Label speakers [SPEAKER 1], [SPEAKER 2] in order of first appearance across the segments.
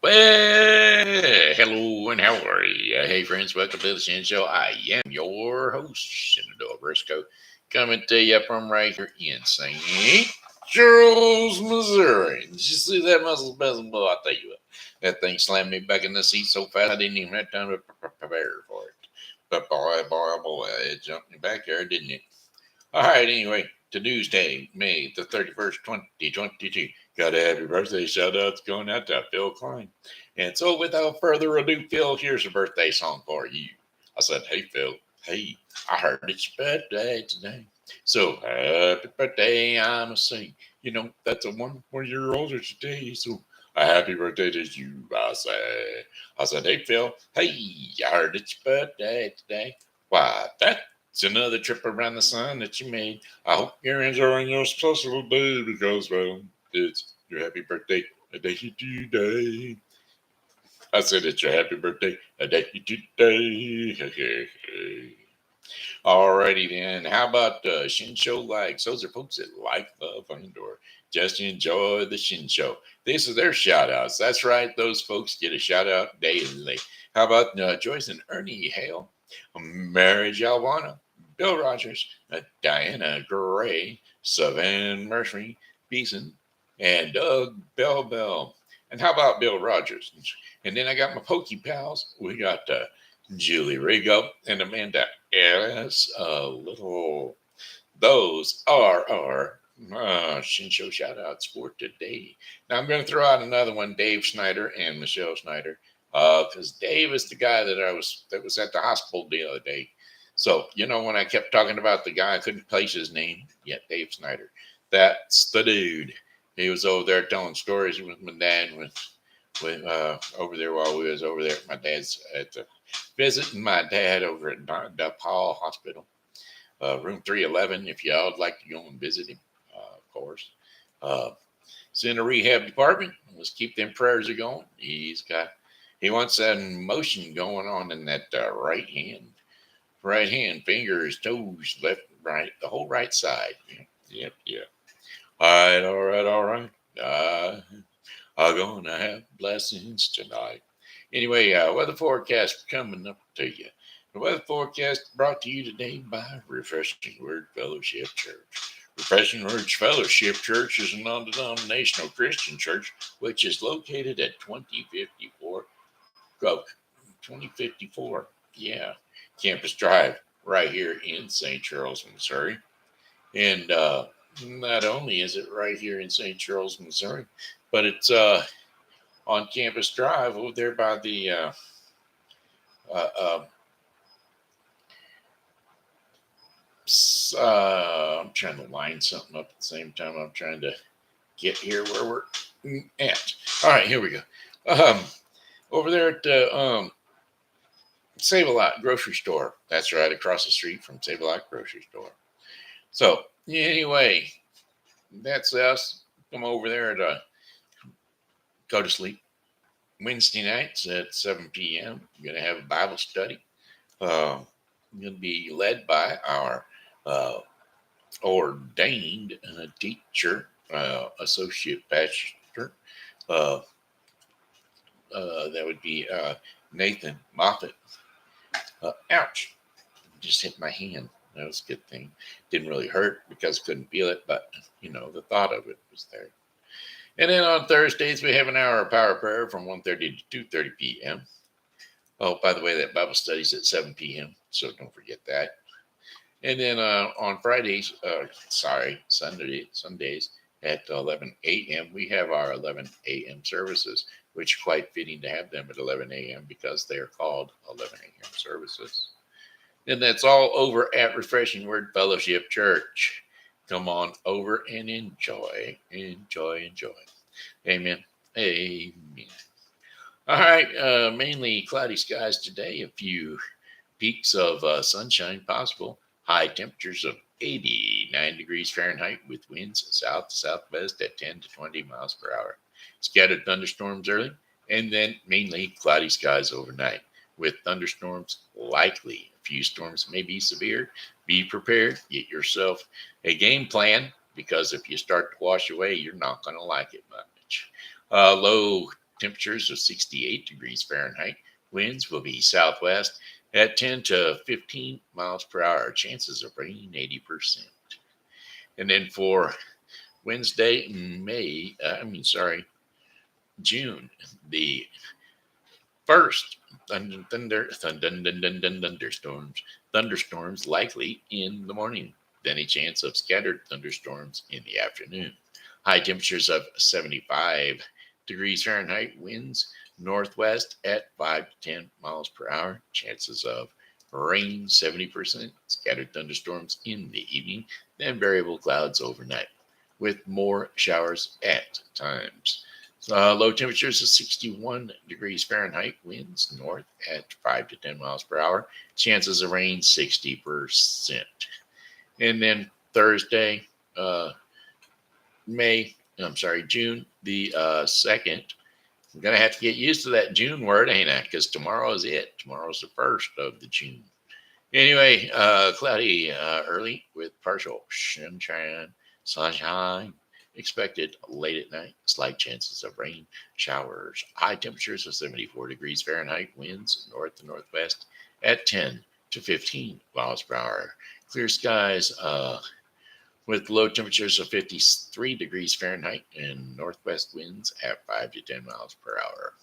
[SPEAKER 1] Well, hello and how are you? Hey, friends, welcome to the Shen Show. I am your host, Shen, a.k.a. coming to you from right here in St. Charles, Missouri. Did you see that muscle spasm? Boy, I tell you what, that thing slammed me back in the seat so fast I didn't even have time to prepare for it. But boy, it jumped me back there, didn't it? All right, anyway, Tuesday, May the 31st, 2022. Got a happy birthday shout outs going out to Phil Klein. And so, without further ado, Phil, here's a birthday song for you. I said, hey, Phil, hey, I heard it's your birthday today. So, happy birthday, I'ma say. You know, that's a 1 year older today. So, a happy birthday to you, I say. I said, hey, Phil, hey, I heard it's your birthday today. Why, it's another trip around the sun that you made. I hope you're enjoying your special day because, well, it's your happy birthday a day today. I said it's your happy birthday a day today. Alrighty then. How about Shin Show likes? Those are folks that like, love, and/or just enjoy the Shin Show. These are their shout outs. That's right. Those folks get a shout out daily. How about Joyce and Ernie Hale, Mary Jalbuna, Bill Rogers, Diana Gray, Savann Murphy, Beason, and Doug Bell. And how about Bill Rogers? And then I got my Pokey pals. We got Julie Regot and Amanda Ellis. Those are our Shin Show shout outs for today. Now I'm going to throw out another one, Dave Snyder and Michelle Snyder, because Dave is the guy that was at the hospital the other day. So when I kept talking about the guy, I couldn't place his name yet. Dave Snyder, that's the dude. He was over there telling stories with my dad with over there while we was over there. My dad's at the visiting my dad over at DePaul Hospital, room 311. If y'all would like to go and visit him, of course. It's in the rehab department. Let's keep them prayers going. He wants that motion going on in that right hand, fingers, toes, left, right, the whole right side. Yeah. All right. I'm gonna have blessings tonight. Anyway, weather forecast coming up to you. The weather forecast brought to you today by Refreshing Word Fellowship Church. Refreshing Word Fellowship Church is a non-denominational Christian church which is located at 2054, Campus Drive, right here in St. Charles, Missouri. And not only is it right here in St. Charles, Missouri, but it's on Campus Drive over there by the I'm trying to line something up at the same time. I'm trying to get here where we're at. All right, here we go. Over there at the Save-A-Lot grocery store. That's right across the street from Save-A-Lot grocery store. So anyway, that's us. Come over there to go to sleep. Wednesday nights at 7 p.m. We're going to have a Bible study. Going to be led by our ordained teacher, associate pastor. That would be Nathan Moffat. Ouch. Just hit my hand. That was a good thing. Didn't really hurt because I couldn't feel it, but the thought of it was there. And then on Thursdays, we have an hour of power prayer from 1:30 to 2:30 p.m. Oh, by the way, that Bible study's at 7 p.m., so don't forget that. And then on Fridays, Sundays at 11 a.m., we have our 11 a.m. services, which is quite fitting to have them at 11 a.m. because they are called 11 a.m. services. And that's all over at Refreshing Word Fellowship Church. Come on over and enjoy. Amen. All right, mainly cloudy skies today. A few peaks of sunshine possible. High temperatures of 89 degrees Fahrenheit with winds south to southwest at 10 to 20 miles per hour. Scattered thunderstorms early, and then mainly cloudy skies overnight with thunderstorms likely. A few storms may be severe. Be prepared. Get yourself a game plan because if you start to wash away, you're not going to like it much. Low temperatures of 68 degrees Fahrenheit. Winds will be southwest at 10 to 15 miles per hour. Chances of rain 80%. And then for Wednesday, June the 1st, thunderstorms likely in the morning. Then a chance of scattered thunderstorms in the afternoon. High temperatures of 75 degrees Fahrenheit, winds northwest at 5 to 10 miles per hour. Chances of rain 70%, scattered thunderstorms in the evening, then variable clouds overnight with more showers at times. Low temperatures of 61 degrees Fahrenheit, winds north at 5 to 10 miles per hour. Chances of rain 60%. And then Thursday, June the 2nd. I'm going to have to get used to that June word, ain't I? Because tomorrow is it. Tomorrow's the 1st of the June. Anyway, cloudy early with partial sunshine expected late at night. Slight chances of rain, showers. High temperatures of 74 degrees Fahrenheit. Winds north to northwest at 10 to 15 miles per hour. Clear skies with low temperatures of 53 degrees Fahrenheit and northwest winds at 5 to 10 miles per hour.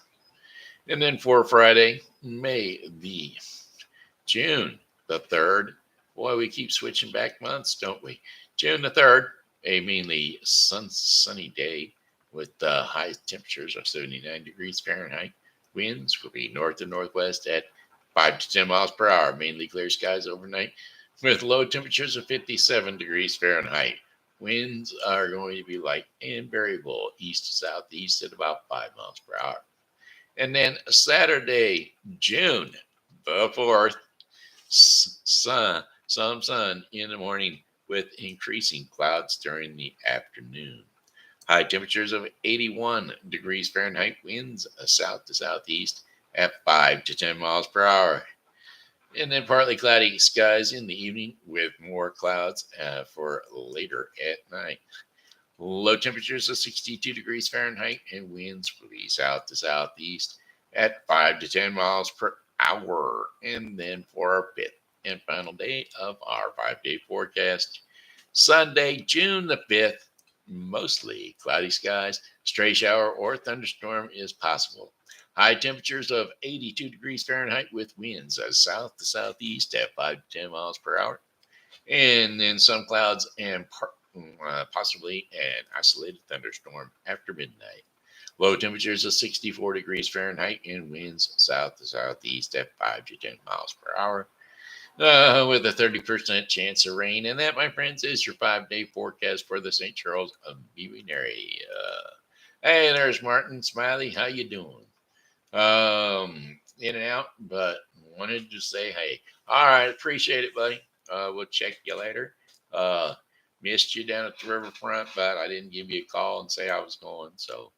[SPEAKER 1] And then for Friday, June the 3rd. Boy, we keep switching back months, don't we? June the 3rd, a mainly sunny day with high temperatures of 79 degrees Fahrenheit. Winds will be north and northwest at 5 to 10 miles per hour. Mainly clear skies overnight with low temperatures of 57 degrees Fahrenheit. Winds are going to be light and variable east to southeast at about 5 miles per hour. And then Saturday, June the 4th, some sun in the morning with increasing clouds during the afternoon. High temperatures of 81 degrees Fahrenheit, winds south to southeast at 5 to 10 miles per hour. And then partly cloudy skies in the evening with more clouds for later at night. Low temperatures of 62 degrees Fahrenheit and winds will be south to southeast at 5 to 10 miles per hour. And then for our 5th and final day of our 5-day forecast, Sunday, June the 5th, mostly cloudy skies, stray shower or thunderstorm is possible. High temperatures of 82 degrees Fahrenheit with winds south to southeast at 5 to 10 miles per hour. And then some clouds and possibly an isolated thunderstorm after midnight. Low temperatures of 64 degrees Fahrenheit and winds south to southeast at 5 to 10 miles per hour. With a 30% chance of rain. And that, my friends, is your 5-day forecast for the St. Charles viewing area. Hey, there's Martin. Smiley, how you doing? In and out, but wanted to say hey. All right, appreciate it, buddy. We'll check you later. Missed you down at the riverfront, but I didn't give you a call and say I was going, so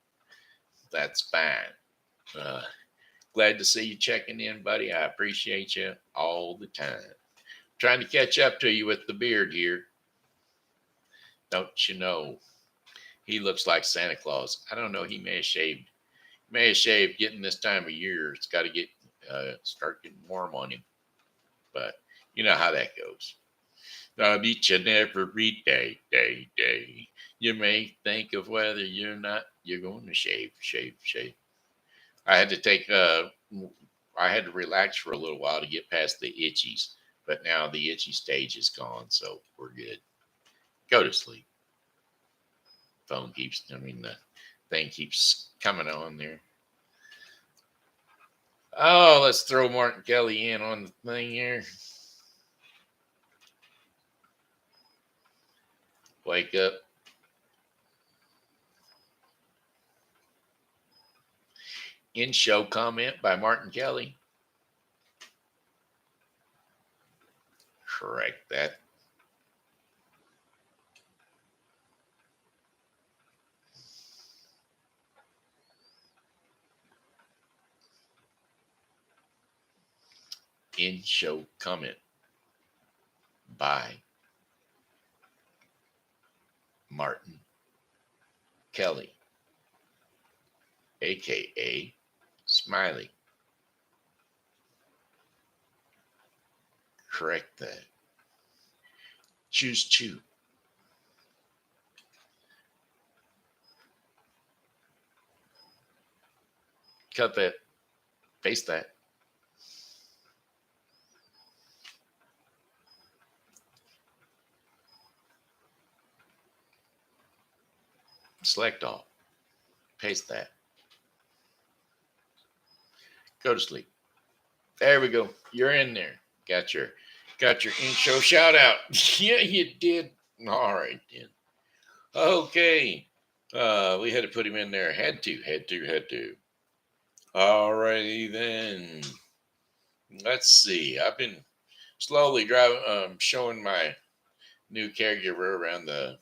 [SPEAKER 1] that's fine. Glad to see you checking in, buddy. I appreciate you all the time. Trying to catch up to you with the beard here. Don't you know? He looks like Santa Claus. I don't know. He may have shaved. Getting this time of year. It's got to get start getting warm on him. But you know how that goes. Each and every day. You may think of whether you're going to shave. I had to I had to relax for a little while to get past the itchies, but now the itchy stage is gone, so we're good. Go to sleep. The thing keeps coming on there. Oh, let's throw Martin Kelly in on the thing here. Wake up. In-show comment by Martin Kelly. Correct that. In-show comment by Martin Kelly, a.k.a. Smiley. Correct that. Choose two. Cut that. Paste that. Select all. Paste that. Go to sleep. There we go. You're in there. Got your in-show shout out. Yeah, you did. All right, then. Okay. We had to put him in there. Had to. All righty then. Let's see. I've been slowly driving, showing my new caregiver around the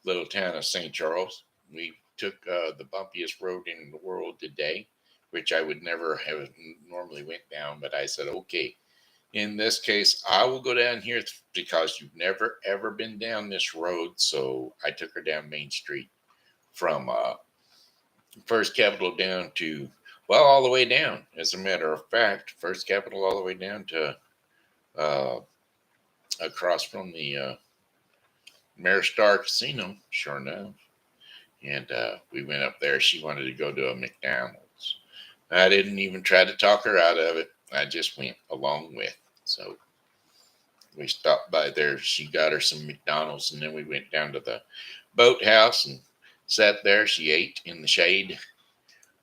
[SPEAKER 1] little town of St. Charles. We took the bumpiest road in the world today, which I would never have normally went down, but I said, okay, in this case, I will go down here because you've never ever been down this road. So I took her down Main Street from First Capital down to, well, all the way down. As a matter of fact, First Capital all the way down to uh, across from the Maristar Casino, sure enough. And we went up there. She wanted to go to a McDonald's. I didn't even try to talk her out of it. I just went along with. So we stopped by there. She got her some McDonald's, and then we went down to the boathouse and sat there. She ate in the shade,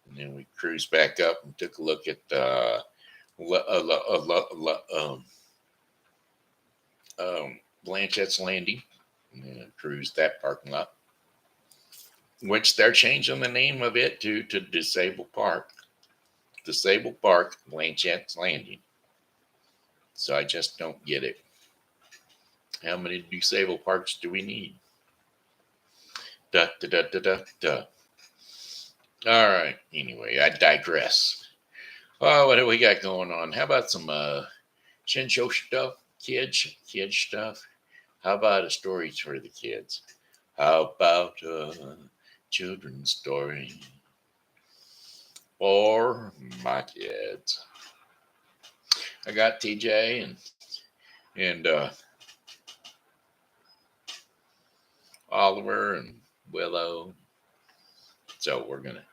[SPEAKER 1] and then we cruised back up and took a look at Blanchette's Landing, and cruised that parking lot, which they're changing the name of it to Disabled Park. Disabled Park, Blanchette's Landing. So I just don't get it. How many disabled parks do we need? Da da da da da da. All right. Anyway, I digress. Oh, what do we got going on? How about some Shen stuff? Kids stuff? How about a story for the kids? How about a children's story for my kids? I got TJ and Oliver and Willow. So we're gonna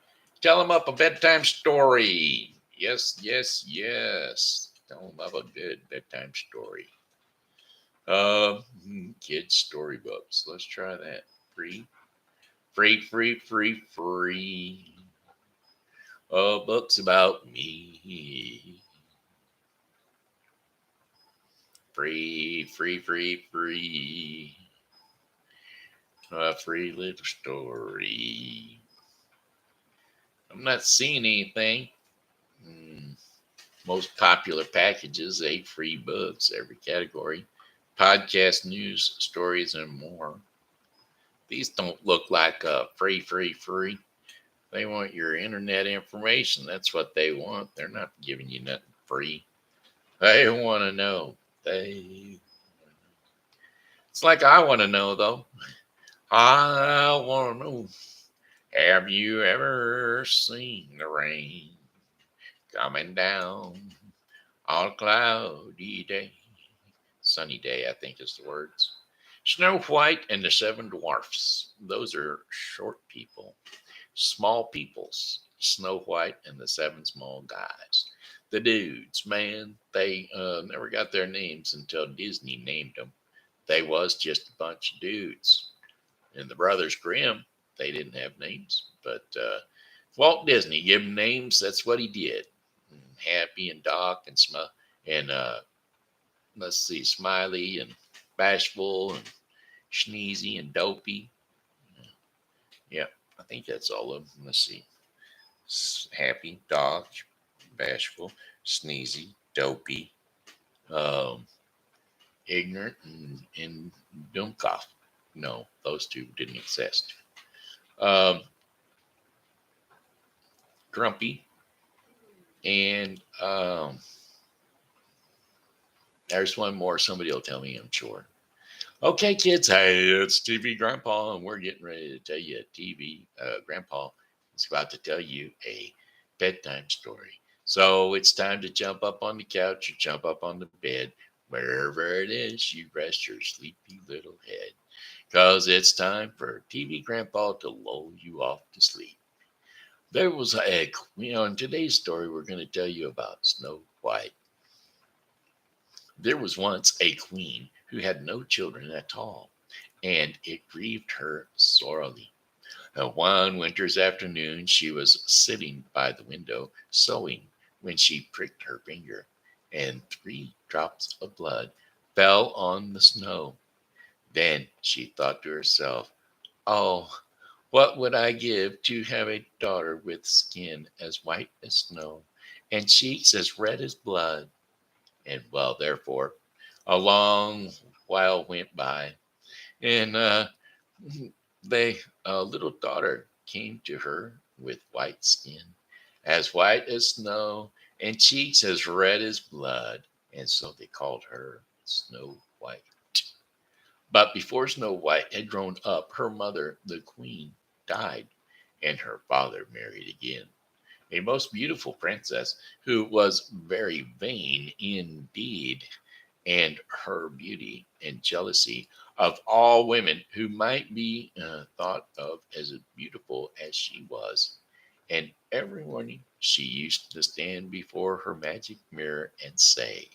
[SPEAKER 1] tell them up a bedtime story. Yes. Tell them up a good bedtime story. Kids storybooks. Let's try that. Free. Books about me. Free. A free little story. I'm not seeing anything. Most popular packages, 8 free books, every category. Podcast, news, stories, and more. These don't look like free. They want your internet information. That's what they want. They're not giving you nothing free. They want to know. It's like I want to know, though. I want to know. Have you ever seen the rain coming down on a cloudy day? Sunny day, I think is the words. Snow White and the Seven Dwarfs. Those are short people. Small peoples. Snow White and the Seven Small Guys. The dudes, man, they never got their names until Disney named them. They was just a bunch of dudes. And the Brothers Grimm, they didn't have names. But Walt Disney gave them names. That's what he did. Happy and Doc and let's see, Smiley and Bashful and Sneezy and Dopey. Yeah, I think that's all of them. Let's see. Happy, Doc, Bashful, Sneezy, Dopey, Ignorant, and Dummkopf. No, those two didn't exist. Grumpy, and there's one more. Somebody will tell me, I'm sure. Okay, kids. Hey, it's TV Grandpa, and we're getting ready to tell you TV Grandpa is about to tell you a bedtime story. So it's time to jump up on the couch or jump up on the bed, wherever it is you rest your sleepy little head. Because it's time for TV Grandpa to lull you off to sleep. There was in today's story, we're going to tell you about Snow White. There was once a queen who had no children at all, and it grieved her sorely. One winter's afternoon, she was sitting by the window sewing when she pricked her finger, and 3 drops of blood fell on the snow. Then she thought to herself, "Oh, what would I give to have a daughter with skin as white as snow and cheeks as red as blood?" And well, therefore, a long while went by, and they a little daughter came to her with white skin, as white as snow, and cheeks as red as blood, and so they called her Snow White. But before Snow White had grown up, her mother, the queen, died, and her father married again, a most beautiful princess who was very vain indeed, and her beauty and jealousy of all women who might be thought of as beautiful as she was. And every morning she used to stand before her magic mirror and say,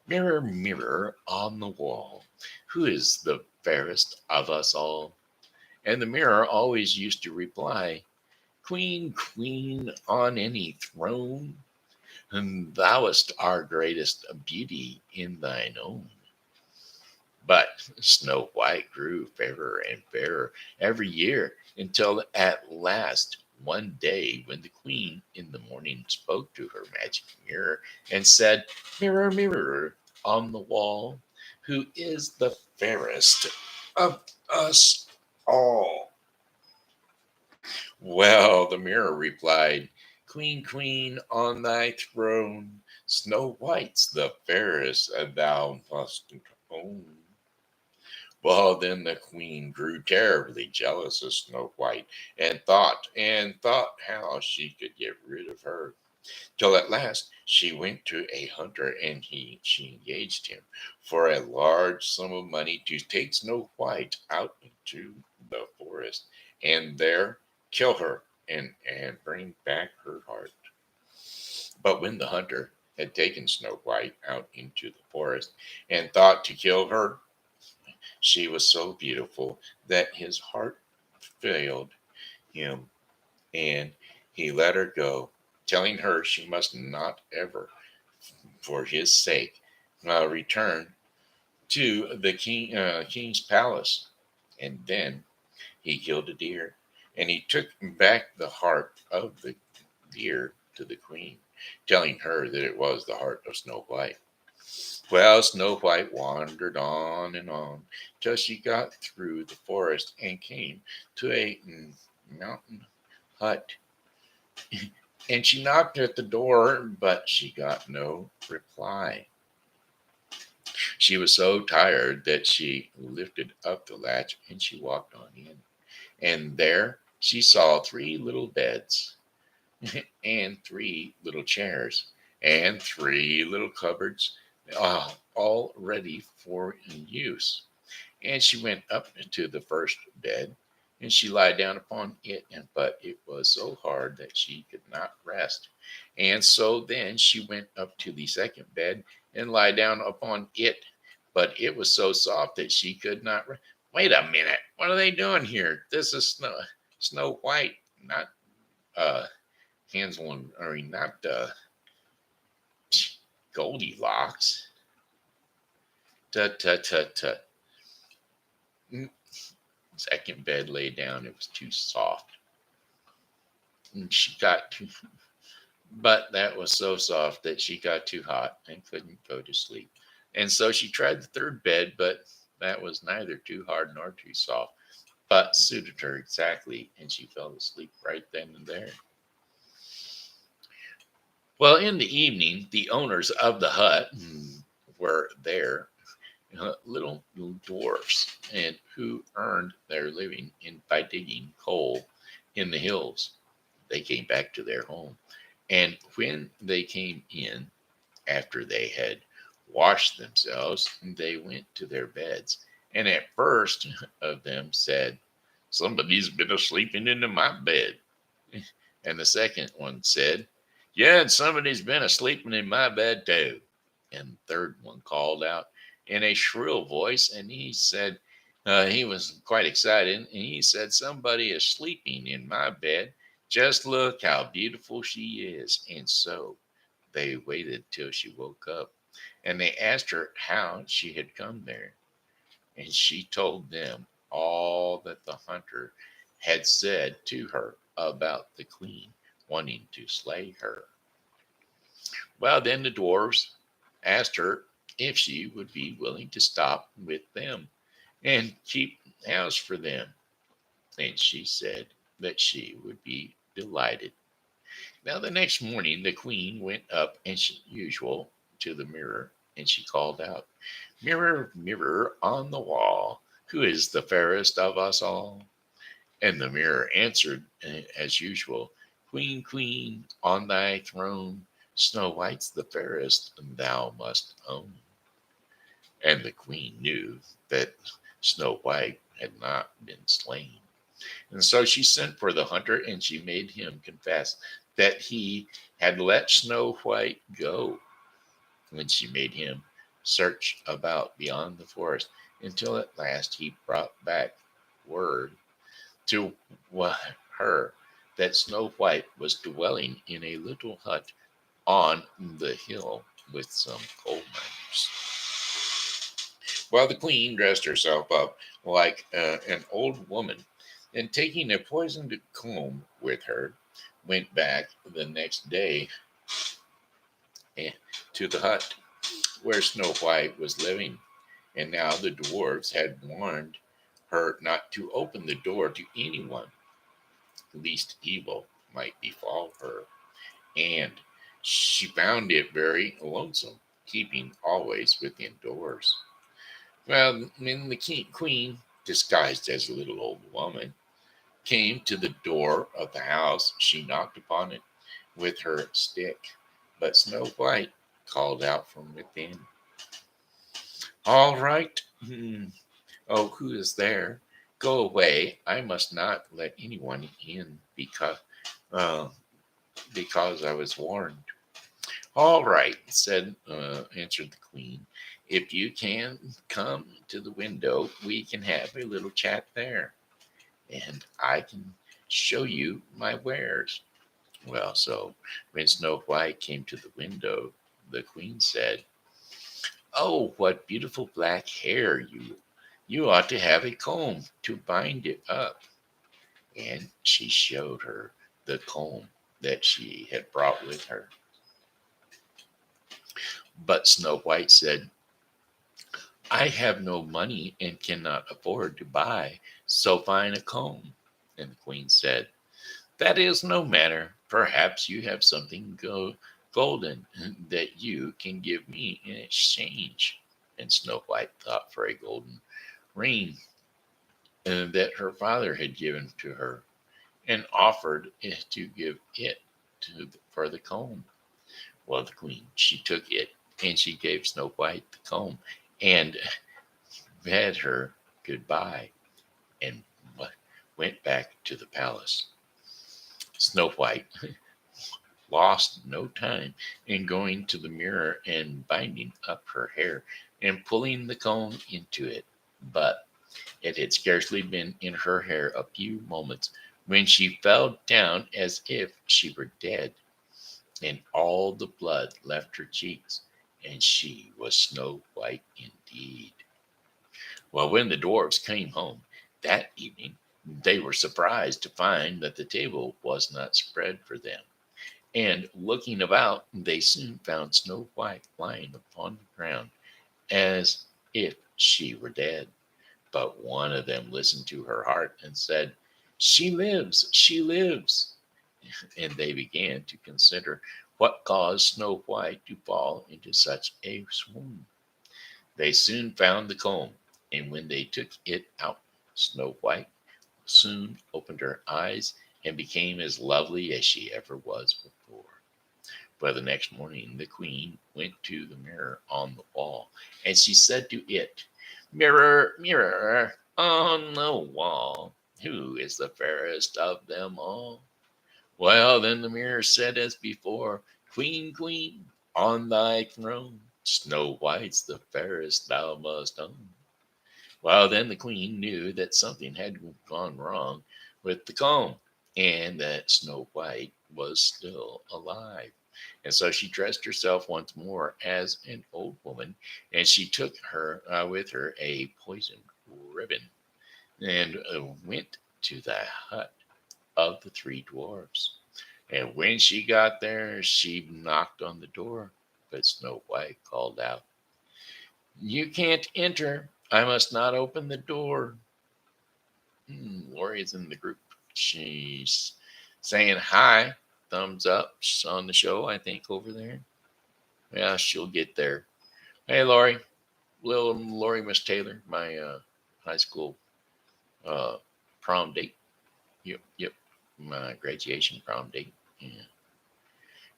[SPEAKER 1] "Mirror, mirror on the wall, who is the fairest of us all?" And the mirror always used to reply, "Queen, queen on any throne, and thou'st our greatest beauty in thine own." But Snow White grew fairer and fairer every year until at last one day when the queen in the morning spoke to her magic mirror and said, "Mirror, mirror on the wall, who is the fairest of us all?" Well, the mirror replied, "Queen, queen on thy throne, Snow White's the fairest, thou must own." Well, then the queen grew terribly jealous of Snow White and thought how she could get rid of her. Till at last she went to a hunter and she engaged him for a large sum of money to take Snow White out into the forest and there kill her and bring back her heart. But when the hunter had taken Snow White out into the forest and thought to kill her, she was so beautiful that his heart failed him, and he let her go, telling her she must not ever, for his sake, return to the king's palace. And then he killed a deer, and he took back the heart of the deer to the queen, telling her that it was the heart of Snow White. Well, Snow White wandered on and on till she got through the forest and came to a mountain hut. And she knocked at the door, but she got no reply. She was so tired that she lifted up the latch and she walked on in. And there she saw 3 little beds and 3 little chairs and 3 little cupboards, all ready for use. And she went up to the first bed, and she lay down upon it, but it was so hard that she could not rest. And so then she went up to the second bed and lay down upon it, but it was so soft that she could not rest. Wait a minute, what are they doing here? This is Snow White, not uh, Hansel and I mean not Goldilocks. Tut tut tut tut. Second bed lay down. It was too soft. And she got too, but that was so soft that she got too hot and couldn't go to sleep. And so she tried the third bed, but that was neither too hard nor too soft, but suited her exactly. And she fell asleep right then and there. Well, in the evening, the owners of the hut were there, little dwarfs, and who earned their living by digging coal in the hills. they came back to their home. And when they came in, after they had washed themselves, they went to their beds. And at first of them said, "Somebody's been sleeping in my bed." And the second one said, "Yeah, and somebody's been sleeping in my bed too." And the third one called out in a shrill voice, and he said, he was quite excited, and he said, "Somebody is sleeping in my bed. Just look how beautiful she is." And so they waited till she woke up, and they asked her how she had come there. And she told them all that the hunter had said to her about the queen wanting to slay her. Well, then the dwarfs asked her if she would be willing to stop with them and keep house for them. And she said that she would be delighted. Now, the next morning, the queen went up as usual to the mirror, and she called out, "Mirror, mirror on the wall, who is the fairest of us all?" And the mirror answered as usual, "Queen, queen, on thy throne, Snow White's the fairest, thou must own." And the queen knew that Snow White had not been slain. And so she sent for the hunter, and she made him confess that he had let Snow White go. When she made him search about beyond the forest until at last he brought back word to her that Snow White was dwelling in a little hut on the hill with some coal miners. While the queen dressed herself up like an old woman, and taking a poisoned comb with her, went back the next day eh, to the hut where Snow White was living. And now the dwarfs had warned her not to open the door to anyone, lest evil might befall her. And she found it very lonesome, keeping always within doors. Well, when the queen, disguised as a little old woman, came to the door of the house, she knocked upon it with her stick. But Snow White called out from within, "All right. Oh, who is there? Go away. I must not let anyone in uh, because I was warned." "All right," answered the queen. "If you can come to the window, we can have a little chat there, and I can show you my wares." Well, so when Snow White came to the window, the queen said, "Oh, what beautiful black hair you ought to have a comb to bind it up." And she showed her the comb that she had brought with her. But Snow White said, "I have no money and cannot afford to buy so fine a comb." And the queen said, "That is no matter. Perhaps you have something golden that you can give me in exchange." And Snow White thought for a golden ring that her father had given to her, and offered to give it for the comb. Well, the queen, she took it, and she gave Snow White the comb and bade her goodbye, and went back to the palace. Snow White lost no time in going to the mirror and binding up her hair and pulling the comb into it. But it had scarcely been in her hair a few moments when she fell down as if she were dead, and all the blood left her cheeks, and she was Snow White indeed. Well, when the dwarfs came home that evening, they were surprised to find that the table was not spread for them. And looking about, they soon found Snow White lying upon the ground as if she were dead. But one of them listened to her heart and said, "She lives, she lives." And they began to consider what caused Snow White to fall into such a swoon. They soon found the comb, and when they took it out, Snow White soon opened her eyes and became as lovely as she ever was before. But the next morning, the queen went to the mirror on the wall, and she said to it, "Mirror, mirror on the wall, who is the fairest of them all?" Well, then the mirror said as before, "Queen, queen, on thy throne, Snow White's the fairest thou must own." Well, then the queen knew that something had gone wrong with the comb, and that Snow White was still alive. And so she dressed herself once more as an old woman, and she took her with her a poisoned ribbon, and went to the hut of the three dwarfs. And when she got there, she knocked on the door, but Snow White called out, "You can't enter. I must not open the door." Lori's in the group. She's saying hi, thumbs up. She's on the show, I think, over there. Yeah, she'll get there. Hey, Lori. Little Lori Miss Taylor, my high school uh, prom date. Yep, yep. My graduation prom date. Yeah.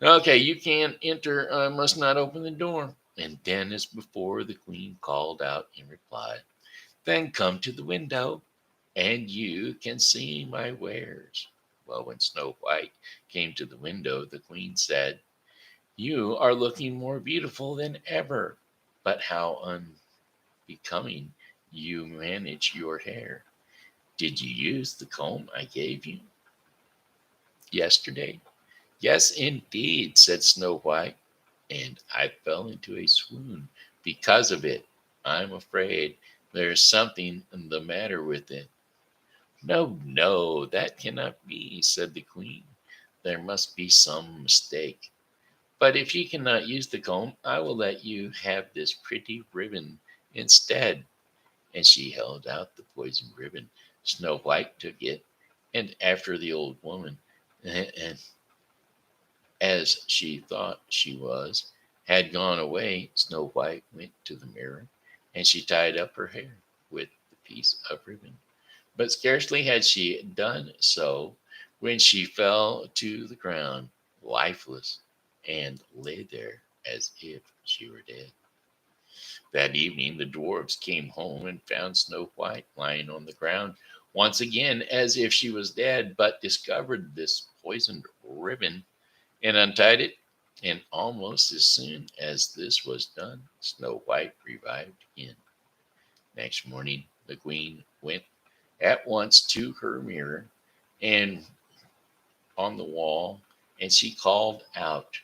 [SPEAKER 1] Okay, you can't enter. I must not open the door. And then, as before, the queen called out in reply, "Then come to the window, and you can see my wares." Well, when Snow White came to the window, the queen said, "You are looking more beautiful than ever, but how unbecoming you manage your hair. Did you use the comb I gave you yesterday?" "Yes, indeed," said Snow White, "and I fell into a swoon because of it. I'm afraid there's something the matter with it." "No, no, that cannot be," said the queen. "There must be some mistake. But if you cannot use the comb, I will let you have this pretty ribbon instead." And she held out the poisoned ribbon. Snow White took it, and after the old woman, and as she thought she was, had gone away, Snow White went to the mirror, and she tied up her hair with the piece of ribbon. But scarcely had she done so when she fell to the ground, lifeless, and lay there as if she were dead. That evening the dwarfs came home and found Snow White lying on the ground once again as if she was dead, but discovered this poisoned ribbon and untied it. And almost as soon as this was done, Snow White revived again. Next morning, the queen went at once to her mirror and on the wall, and she called out,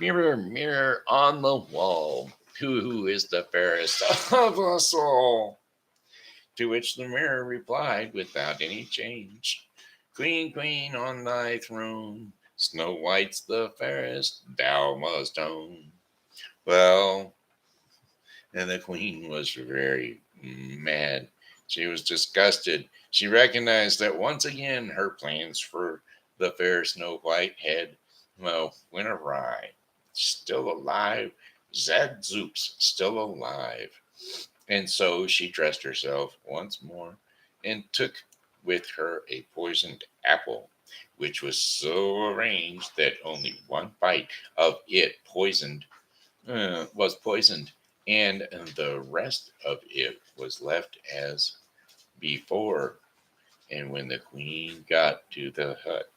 [SPEAKER 1] "Mirror, mirror on the wall, who is the fairest of us all?" To which the mirror replied without any change, "Queen, queen, on thy throne, Snow White's the fairest, thou must own." Well, and the queen was very mad. She was disgusted. She recognized that once again her plans for the fair Snow White had, well, went awry. Still alive, Zadzooks, still alive. And so she dressed herself once more and took with her a poisoned apple, which was so arranged that only one bite of it was poisoned, and the rest of it was left as before. And when the queen got to the hut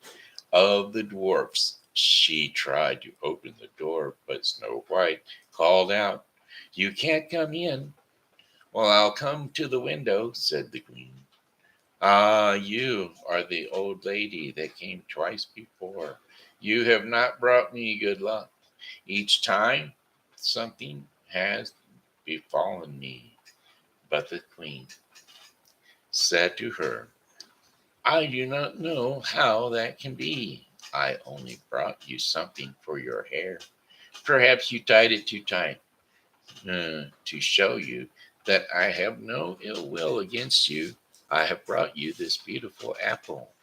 [SPEAKER 1] of the dwarfs, she tried to open the door, but Snow White called out, "You can't come in." "Well, I'll come to the window," said the queen. "Ah, you are the old lady that came twice before. You have not brought me good luck. Each time something has befallen me." But the queen said to her, "I do not know how that can be. I only brought you something for your hair. Perhaps you tied it too tight. To show you that I have no ill will against you, I have brought you this beautiful apple."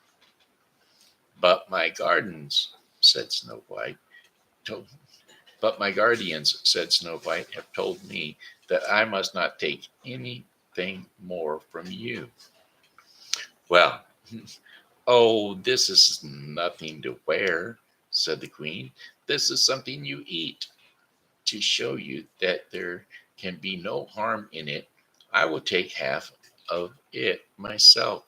[SPEAKER 1] "But my gardens," said Snow White, told, "but my guardians," said Snow White, "have told me that I must not take anything more from you." Well, "Oh, this is nothing to wear," said the queen. "This is something you eat. To show you that there can be no harm in it, I will take half of it myself,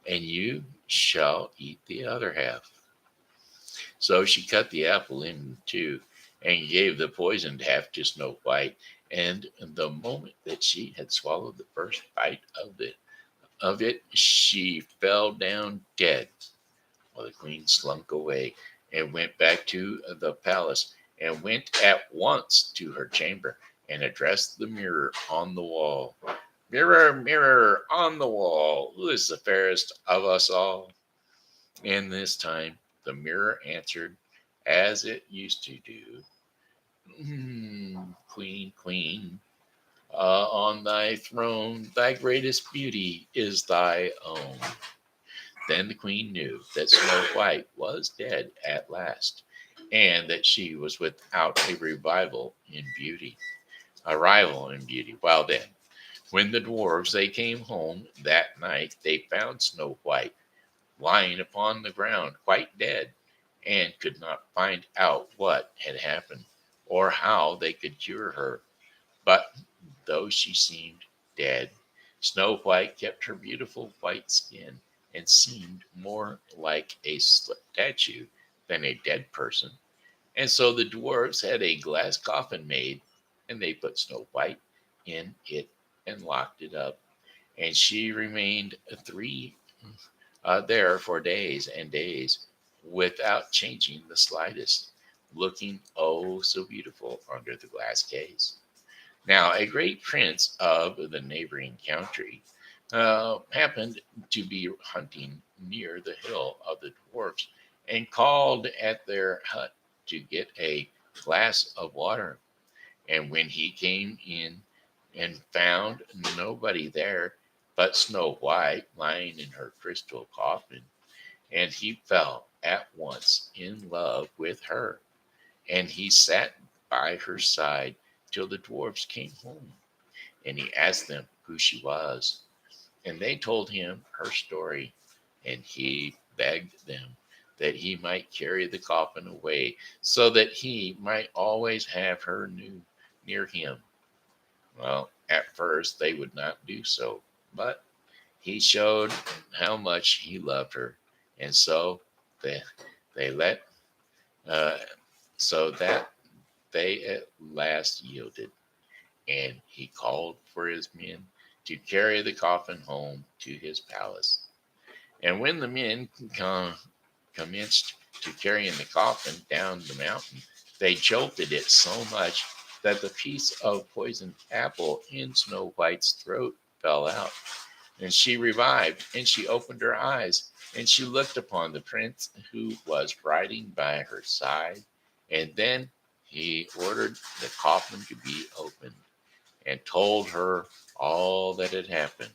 [SPEAKER 1] and you shall eat the other half." So she cut the apple in two and gave the poisoned half to Snow White. And the moment that she had swallowed the first bite of it, she fell down dead. Well, the queen slunk away and went back to the palace, and went at once to her chamber and addressed the mirror on the wall. "Mirror, mirror on the wall, who is the fairest of us all?" And this time the mirror answered as it used to do, "Queen, queen, on thy throne thy greatest beauty is thy own." Then the queen knew that Snow White was dead at last, and that she was without a rival in beauty. Well then, when the dwarves they came home that night, they found Snow White lying upon the ground quite dead, and could not find out what had happened or how they could cure her. But though she seemed dead, Snow White kept her beautiful white skin, and seemed more like a statue than a dead person. And so the dwarfs had a glass coffin made, and they put Snow White in it and locked it up. And she remained there for days and days without changing the slightest, looking oh so beautiful under the glass case. Now, a great prince of the neighboring country happened to be hunting near the hill of the dwarfs, and called at their hut to get a glass of water. And when he came in and found nobody there but Snow White lying in her crystal coffin, and he fell at once in love with her, and he sat by her side till the dwarfs came home, and he asked them who she was, and they told him her story, and he begged them that he might carry the coffin away, so that he might always have her near him. Well, at first they would not do so, but he showed how much he loved her, and so they, they let uh, so that they at last yielded, and he called for his men to carry the coffin home to his palace. And when the men commenced to carrying the coffin down the mountain, they jolted it so much that the piece of poisoned apple in Snow White's throat fell out. And she revived, and she opened her eyes, and she looked upon the prince who was riding by her side. And then he ordered the coffin to be opened, and told her all that had happened.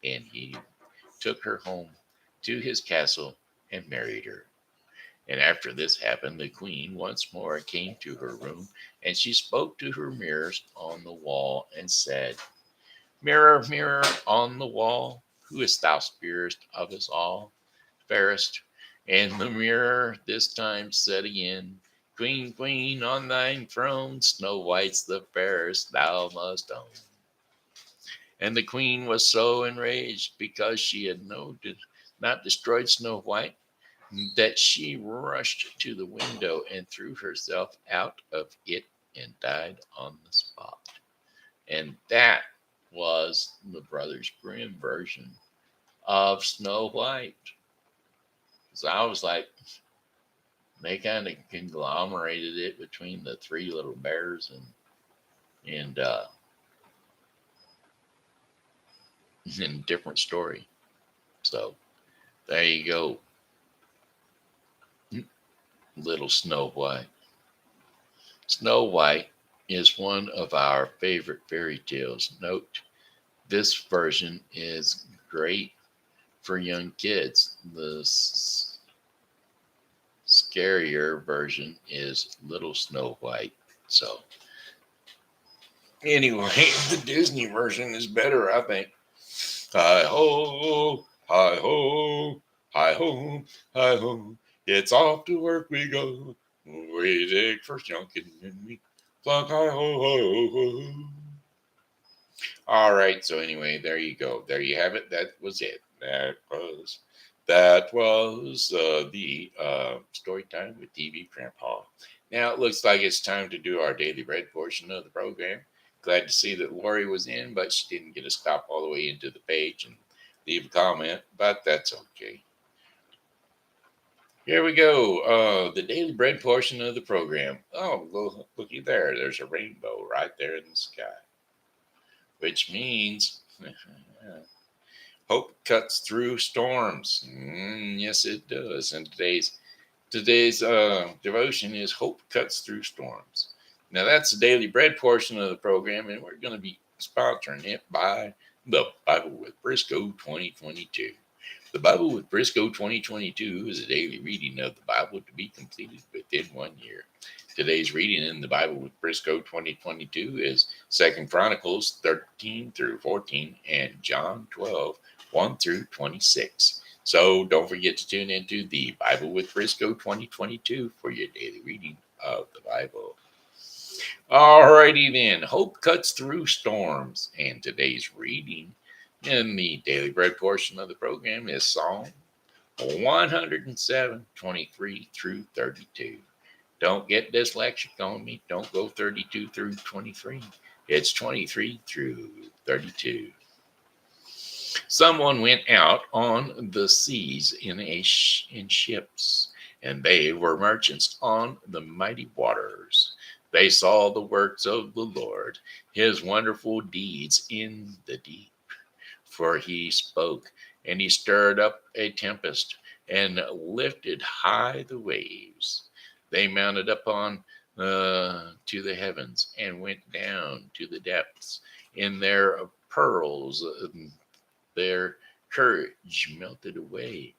[SPEAKER 1] And he took her home to his castle and married her. And after this happened, the queen once more came to her room, and she spoke to her mirrors on the wall and said, "Mirror, mirror on the wall, who is thou fairest of us all, fairest?" And the mirror this time said again, "Queen, queen, on thine throne, Snow White's the fairest thou must own." And the queen was so enraged because she had not destroyed Snow White, that she rushed to the window and threw herself out of it and died on the spot. And that was the Brothers Grimm version of Snow White. So I was like, they kind of conglomerated it between the three little bears and in different story. So there you go, little Snow White. Snow White is one of our favorite fairy tales. Note, this version is great for young kids. The scarier version is Little Snow White. So, anyway, the Disney version is better, I think. Hi ho, Hi-ho, hi-ho, it's off to work we go. We dig for junkin and we plug hi-ho, hi-ho. All right, so anyway, there you go. There you have it. That was it. That was the story time with TV Grandpa. Now it looks like it's time to do our daily bread portion of the program. Glad to see that Lori was in, but she didn't get to stop all the way into the page and leave a comment, but that's okay. Here we go. The daily bread portion of the program. Oh, looky there. There's a rainbow right there in the sky, which means hope cuts through storms. Yes, it does. And today's devotion is hope cuts through storms. Now that's the daily bread portion of the program, and we're going to be sponsoring it by the Bible with Briscoe 2022. The Bible with Briscoe 2022 is a daily reading of the Bible to be completed within 1 year. Today's reading in the Bible with Briscoe 2022 is 2nd Chronicles 13 through 14 and John 12, 1 through 26. So don't forget to tune into the Bible with Briscoe 2022 for your daily reading of the Bible. Alrighty then, hope cuts through storms, and today's reading in the daily bread portion of the program is Psalm 107, 23 through 32. Don't get dyslexic on me. Don't go 32 through 23. It's 23 through 32. Someone went out on the seas in ships, and they were merchants on the mighty waters. They saw the works of the Lord, his wonderful deeds in the deep. For he spoke, and he stirred up a tempest, and lifted high the waves. They mounted up on to the heavens, and went down to the depths. In their pearls, their courage melted away.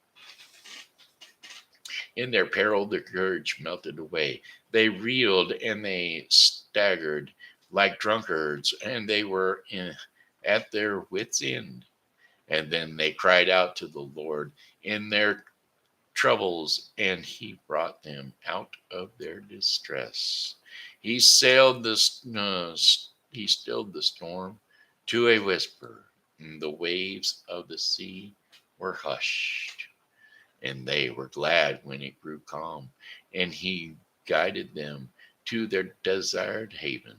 [SPEAKER 1] In their peril, their courage melted away. They reeled and they staggered like drunkards, and they were at their wits' end. And then they cried out to the Lord in their troubles, and he brought them out of their distress. He sailed he stilled the storm to a whisper, and the waves of the sea were hushed. And they were glad when it grew calm, and he guided them to their desired haven.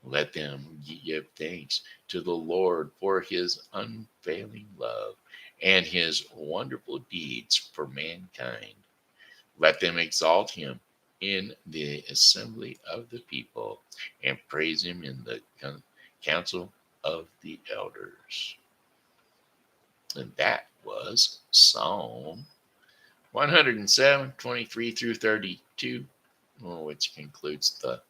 [SPEAKER 1] Let them give thanks to the Lord for his unfailing love and his wonderful deeds for mankind. Let them exalt him in the assembly of the people and praise him in the council of the elders. And that was Psalm 107, 23 through 32, which concludes the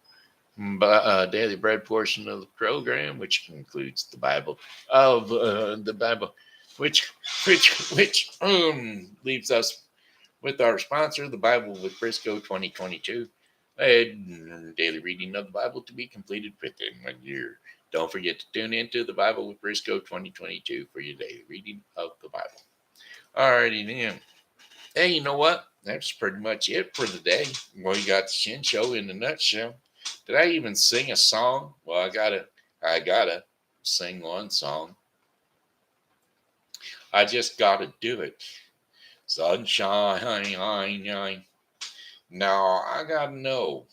[SPEAKER 1] daily bread portion of the program, which concludes the Bible of the Bible, which leaves us with our sponsor, the Bible with Briscoe 2022, a daily reading of the Bible to be completed within 1 year. Don't forget to tune into the Bible with Briscoe 2022 for your daily reading of the Bible. Alrighty then. Hey, you know what? That's pretty much it for the day. Well, you got the Shen Show in a nutshell. Did I even sing a song? Well, I gotta sing one song. I just gotta do it. Sunshine. Now I gotta know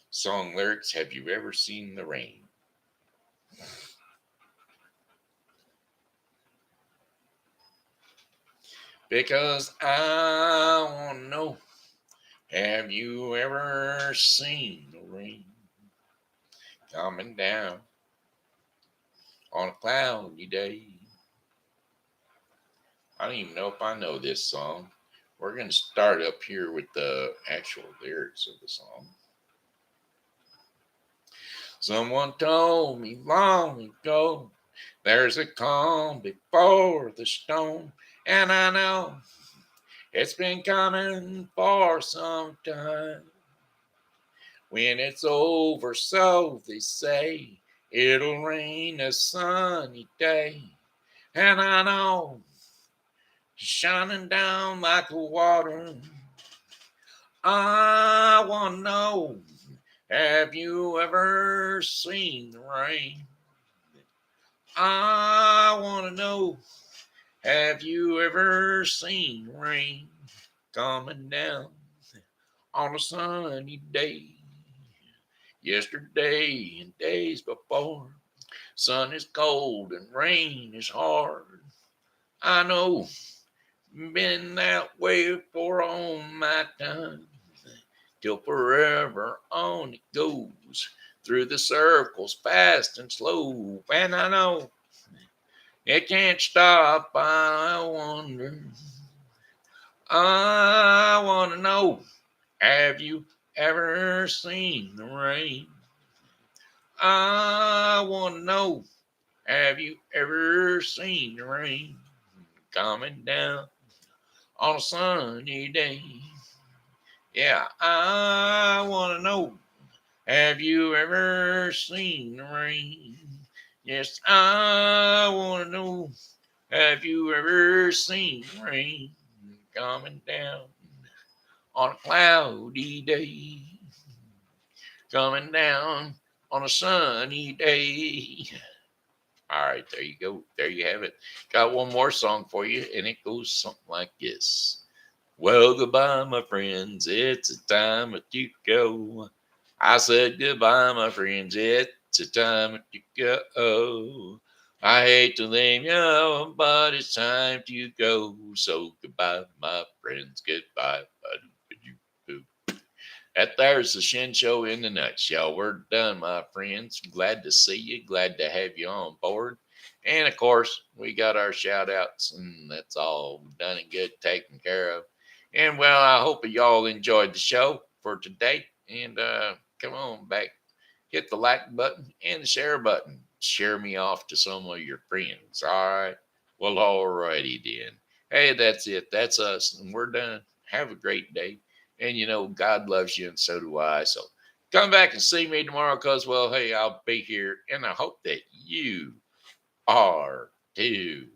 [SPEAKER 1] song lyrics. Have you ever seen the rain? Because I wanna know. Have you ever seen the rain coming down on a cloudy day? I don't even know if I know this song. We're going to start up here with the actual lyrics of the song. Someone told me long ago there's a calm before the storm, and I know it's been coming for some time. When it's over, so they say, it'll rain a sunny day. And I know shining down like the water. I want to know, have you ever seen the rain? I want to know, have you ever seen the rain coming down on a sunny day? Yesterday and days before, sun is cold and rain is hard. I know, been that way for all my time, till forever on it goes, through the circles fast and slow. And I know it can't stop. I wonder, I want to know, have you ever seen the rain? I want to know, have you ever seen the rain coming down on a sunny day? Yeah, I want to know, have you ever seen the rain? Yes, I want to know, have you ever seen the rain coming down on a cloudy day? Coming down on a sunny day. All right, there you go. There you have it. Got one more song for you, and it goes something like this. Well, goodbye, my friends. It's a time to go. I said goodbye, my friends. It's a time to go. I hate to leave you, but it's time to go. So goodbye, my friends. Goodbye. That there's the Shen Show in a nutshell. We're done, my friends. Glad to see you. Glad to have you on board. And of course, we got our shout outs, and that's all done and good, taken care of. And well, I hope y'all enjoyed the show for today. And come on back, hit the like button and the share button. Share me off to some of your friends. All right. Well, alrighty then. Hey, that's it. That's us. And we're done. Have a great day. And you know, God loves you, and so do I. So come back and see me tomorrow because, well, hey, I'll be here. And I hope that you are too.